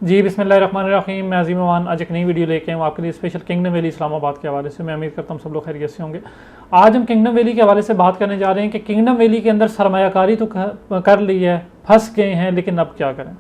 जी बिस्मिल्लाहिर्रहमानिर्रहीम। मैं अज़ीम अमान आज एक नई वीडियो लेके हूँ आपके लिए स्पेशल किंगडम वैली इस्लामाबाद के हवाले से। मैं उम्मीद करता हूँ सब लोग खैरियत से होंगे। आज हम किंगडम वैली के हवाले से बात करने जा रहे हैं कि किंगडम वैली के अंदर सरमायाकारी तो कर ली है, फंस गए हैं, लेकिन अब क्या करें।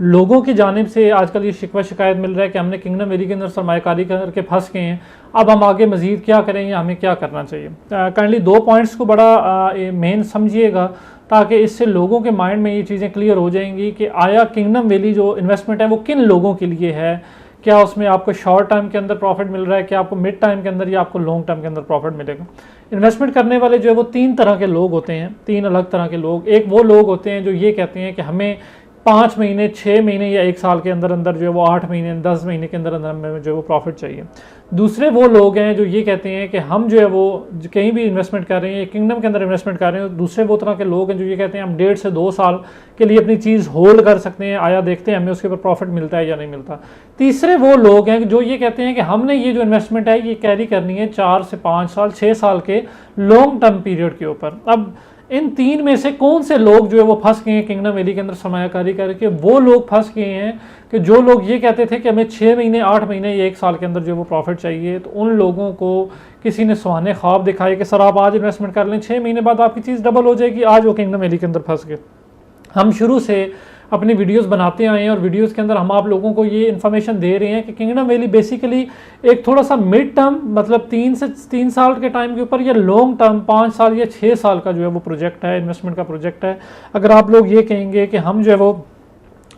लोगों की जानिब से आजकल ये शिकवा शिकायत मिल रहा है कि हमने किंगडम वैली के अंदर सरमायाकारी करके फंस गए हैं, अब हम आगे मज़ीद क्या करें या हमें क्या करना चाहिए। काइंडली दो पॉइंट्स को बड़ा मेन समझिएगा ताकि इससे लोगों के माइंड में ये चीज़ें क्लियर हो जाएंगी कि आया किंगडम वैली जो इन्वेस्टमेंट है वो किन लोगों के लिए है। क्या उसमें आपको शॉर्ट टाइम के अंदर प्रॉफिट मिल रहा है, क्या आपको मिड टाइम के अंदर या आपको लॉन्ग टाइम के अंदर प्रॉफिट मिलेगा। इन्वेस्टमेंट करने वाले जो है वो तीन तरह के लोग होते हैं, तीन अलग तरह के लोग। एक वो लोग होते हैं जो ये कहते हैं कि हमें 5 महीने 6 महीने या 1 साल के अंदर अंदर जो है वो 8 महीने 10 महीने के अंदर अंदर हमें जो है वो प्रॉफिट चाहिए। दूसरे वो लोग हैं जो ये कहते हैं कि हम जो है वो कहीं भी इन्वेस्टमेंट कर रहे हैं, किंगडम के अंदर इन्वेस्टमेंट कर रहे हैं। दूसरे वो तरह के लोग हैं जो ये कहते हैं हम 1.5 से 2 साल के लिए अपनी चीज़ होल्ड कर सकते हैं, आया देखते हैं हमें उसके ऊपर प्रॉफिट मिलता है या नहीं मिलता। तीसरे वो लोग हैं जो ये कहते हैं कि हमने ये जो इन्वेस्टमेंट है ये कैरी करनी है 4 से 5 साल 6 साल के लॉन्ग टर्म पीरियड के ऊपर। अब इन तीन में से कौन से लोग जो है वो फंस गए हैं किंगडम वैली के अंदर सरमायाकारी करके। वो लोग फंस गए हैं कि जो लोग ये कहते थे कि हमें 6 महीने 8 महीने या 1 साल के अंदर जो है वो प्रॉफिट चाहिए, तो उन लोगों को किसी ने सुहाने ख्वाब दिखाए कि सर आप आज इन्वेस्टमेंट कर लें, 6 महीने बाद आपकी चीज़ डबल हो जाएगी। आज वो किंगडम वैली के अंदर फंस गए। हम शुरू से अपनी वीडियोस बनाते आए हैं और वीडियोस के अंदर हम आप लोगों को ये इन्फॉर्मेशन दे रहे हैं कि किंगडम वैली बेसिकली एक थोड़ा सा मिड टर्म मतलब 3 साल के टाइम के ऊपर या लॉन्ग टर्म 5 साल या 6 साल का जो है वो प्रोजेक्ट है, इन्वेस्टमेंट का प्रोजेक्ट है। अगर आप लोग ये कहेंगे कि हम जो है वो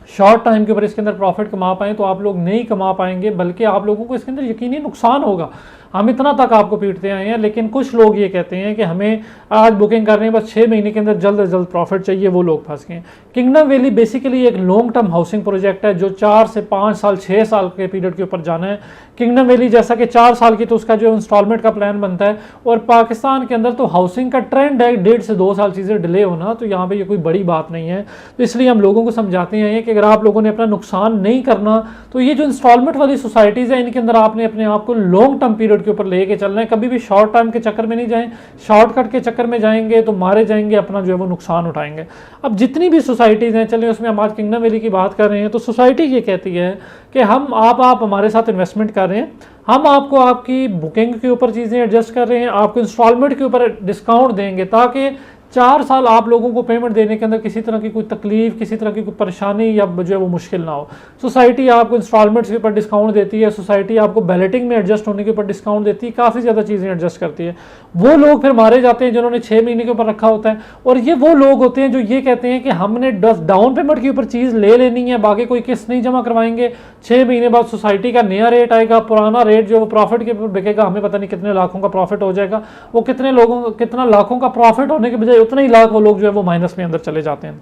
शॉर्ट टाइम के ऊपर इसके अंदर प्रॉफिट कमा पाएँ तो आप लोग नहीं कमा पाएंगे, बल्कि आप लोगों को इसके अंदर यकीनी नुकसान होगा। हम इतना तक आपको पीटते आए हैं, लेकिन कुछ लोग ये कहते हैं कि हमें आज बुकिंग कर रहे हैं बस 6 महीने के अंदर जल्द से जल्द प्रॉफिट चाहिए, वो लोग फंस गए। किंगडम वैली बेसिकली एक लॉन्ग टर्म हाउसिंग प्रोजेक्ट है जो 4 से 5 साल 6 साल के पीरियड के ऊपर जाना है। किंगडम वैली जैसा कि 4 साल की तो उसका जो इंस्टॉलमेंट का प्लान बनता है, और पाकिस्तान के अंदर तो हाउसिंग का ट्रेंड है 1.5 से 2 साल चीज़ें डिले होना, तो यहाँ पे ये कोई बड़ी बात नहीं है। तो इसलिए हम लोगों को समझाते हैं कि अगर आप लोगों ने अपना नुकसान नहीं करना तो ये जो इंस्टॉलमेंट वाली सोसाइटीज़ है इनके अंदर आपने अपने आप को लॉन्ग टर्म पीरियड के ऊपर लेके चलना है। कभी भी शॉर्ट टाइम के चक्कर में नहीं जाएं, शॉर्टकट के चक्कर में जाएंगे तो मारे जाएंगे, अपना जो है वो नुकसान उठाएंगे। अब जितनी भी सोसाइटीज़ हैं, चलें उसमें हम आज किंगडम वैली की बात कर रहे हैं, तो सोसाइटी ये कहती है कि हम आप हमारे साथ इन्वेस्टमेंट कर रहे हैं, हम आपको आपकी बुकिंग के ऊपर चीज़ें एडजस्ट कर रहे हैं, आपको इंस्टॉलमेंट के ऊपर डिस्काउंट देंगे ताकि 4 साल आप लोगों को पेमेंट देने के अंदर किसी तरह की कोई तकलीफ, किसी तरह की कोई परेशानी या जो है वो मुश्किल ना हो। सोसाइटी आपको इंस्टॉलमेंट्स के ऊपर डिस्काउंट देती है, सोसाइटी आपको बैलेटिंग में एडजस्ट होने के ऊपर डिस्काउंट देती है, काफ़ी ज़्यादा चीज़ें एडजस्ट करती है। वो लोग फिर मारे जाते हैं जिन्होंने 6 महीने के ऊपर रखा होता है, और ये वो लोग होते हैं जो ये कहते हैं कि हमने डाउन पेमेंट के ऊपर चीज़ ले लेनी है, बाकी कोई किस्त नहीं जमा करवाएंगे, 6 महीने बाद सोसाइटी का नया रेट आएगा, पुराना रेट जो वो प्रॉफिट के ऊपर बिकेगा, हमें पता नहीं कितने लाखों का प्रॉफिट हो जाएगा। वो कितना लाखों का प्रॉफिट होने के बजाय उतना ही लाख वो लोग जो है वो माइनस में अंदर चले जाते हैं।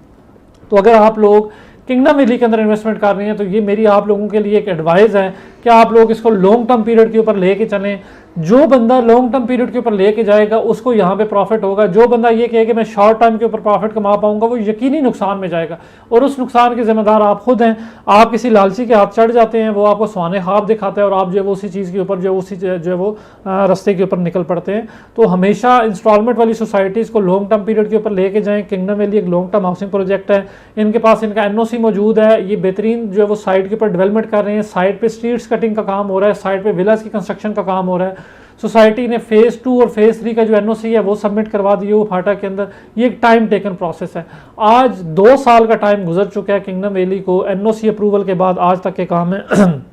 तो अगर आप लोग किंगडम वैली के अंदर इन्वेस्टमेंट कर रहे हैं तो ये मेरी आप लोगों के लिए एक एडवाइस है कि आप लोग इसको लॉन्ग टर्म पीरियड के ऊपर लेके चलें। जो बंदा लॉन्ग टर्म पीरियड के ऊपर लेके जाएगा उसको यहाँ पे प्रॉफिट होगा। जो बंदा ये कहे कि मैं शॉर्ट टाइम के ऊपर प्रॉफिट कमा पाऊंगा, वो यकीनी नुकसान में जाएगा, और उस नुकसान के जिम्मेदार आप खुद हैं। आप किसी लालची के हाथ चढ़ जाते हैं, वो आपको सुहाने ख्वाब दिखाता है और आप जो है वो उसी चीज़ के ऊपर जो है वो रास्ते के ऊपर निकल पड़ते हैं। तो हमेशा इंस्टॉलमेंट वाली सोसाइटीज़ को लॉन्ग टर्म पीरियड के ऊपर लेके जाएँ। किंगडम वैली एक लॉन्ग टर्म हाउसिंग प्रोजेक्ट है, इनके पास इनका NOC मौजूद है, ये बेहतरीन जो है वो साइट के ऊपर डेवलपमेंट कर रहे हैं, साइट पे स्ट्रीट्स कटिंग का काम हो रहा है, साइट पे विलास की कंस्ट्रक्शन का काम हो रहा है। सोसाइटी ने फेज़ 2 और फेज़ 3 का जो NOC है वो सबमिट करवा दिए वो फाटा के अंदर। ये एक टाइम टेकन प्रोसेस है। आज 2 साल का टाइम गुजर चुका है किंगडम वैली को NOC अप्रूवल के बाद आज तक के काम है।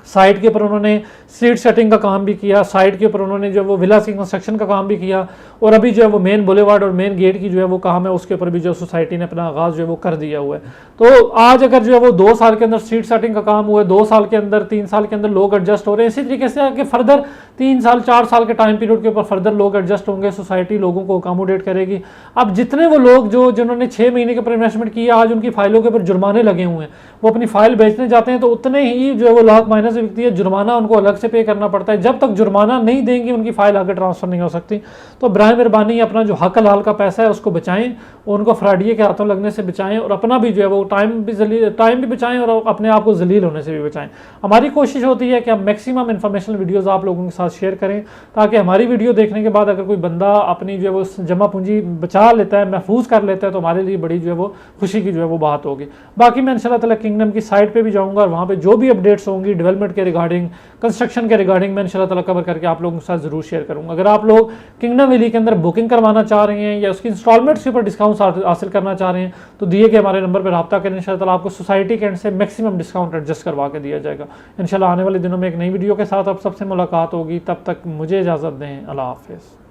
साइट के ऊपर उन्होंने स्ट्रीट सेटिंग का काम भी किया, साइट के ऊपर उन्होंने जो वो विलास की कंस्ट्रक्शन का काम भी किया, और अभी जो है वो मेन बुलेवार्ड और मेन गेट की जो है वो काम है उसके ऊपर भी जो सोसाइटी ने अपना आगाज़ जो है वो कर दिया हुआ है। तो आज अगर जो है वो 2 साल के अंदर स्ट्रीट सेटिंग का काम हुआ है, 2 साल के अंदर 3 साल के अंदर लोग एडजस्ट हो रहे हैं, इसी तरीके से आगे फर्दर 3 साल 4 साल के टाइम पीरियड के ऊपर फर्दर लोग एडजस्ट होंगे, सोसाइटी लोगों को अकोमोडेट करेगी। अब जितने वो लोग जिन्होंने 6 महीने के ऊपर इन्वेस्टमेंट किया, आज उनकी फाइलों के ऊपर जुर्माने लगे हुए हैं, वो अपनी फाइल बेचने जाते हैं तो उतने ही जो है वो लाख माइनस से बिकती है, जुर्माना उनको अलग से पे करना पड़ता है। जब तक जुर्माना नहीं देंगे उनकी फ़ाइल आगे ट्रांसफ़र नहीं हो सकती। तो बराए मेहरबानी अपना जो हक हलाल का पैसा है उसको बचाएं, उनको फ्रॉडिये के हाथों लगने से बचाएं, और अपना भी जो है वो टाइम भी बचाएं और अपने आप को जलील होने से भी बचाएं। हमारी कोशिश होती है कि हम मैक्सिमम इन्फॉर्मेशनल वीडियोज़ आप लोगों के साथ शेयर करें, ताकि हमारी वीडियो देखने के बाद अगर कोई बंदा अपनी जो है वो जमा पूंजी बचा लेता है, महफूज कर लेता है, तो हमारे लिए बड़ी जो है वो खुशी की जो है वो बात होगी। बाकी मैं इंशाल्लाह ताला किंगडम की साइट पे भी जाऊंगा और वहाँ पे जो भी अपडेट्स होंगी डेवलपमेंट के रिगार्डिंग, कंस्ट्रक्शन के रिगार्डिंग, मैं इंशाल्लाह ताला कवर करके आप लोगों के साथ जरूर शेयर करूँगा। अगर आप लोग किंगडम वैली के अंदर बुकिंग करवाना चाह रहे हैं या उसकी इंस्टॉलमेंट्स के ऊपर डिस्काउंट हासिल करना चाह रहे हैं, तो दिए गए हमारे नंबर पर रब्ता करें। इंशाल्लाह ताला आपको सोसाइटी के एंड से मैक्सिमम डिस्काउंट एडजस्ट करवा के दिया जाएगा। इंशाल्लाह आने वाले दिनों में एक नई वीडियो के साथ आप सबसे मुलाकात होगी। तब तक मुझे इजाज़त दें। अल्लाह हाफिज़।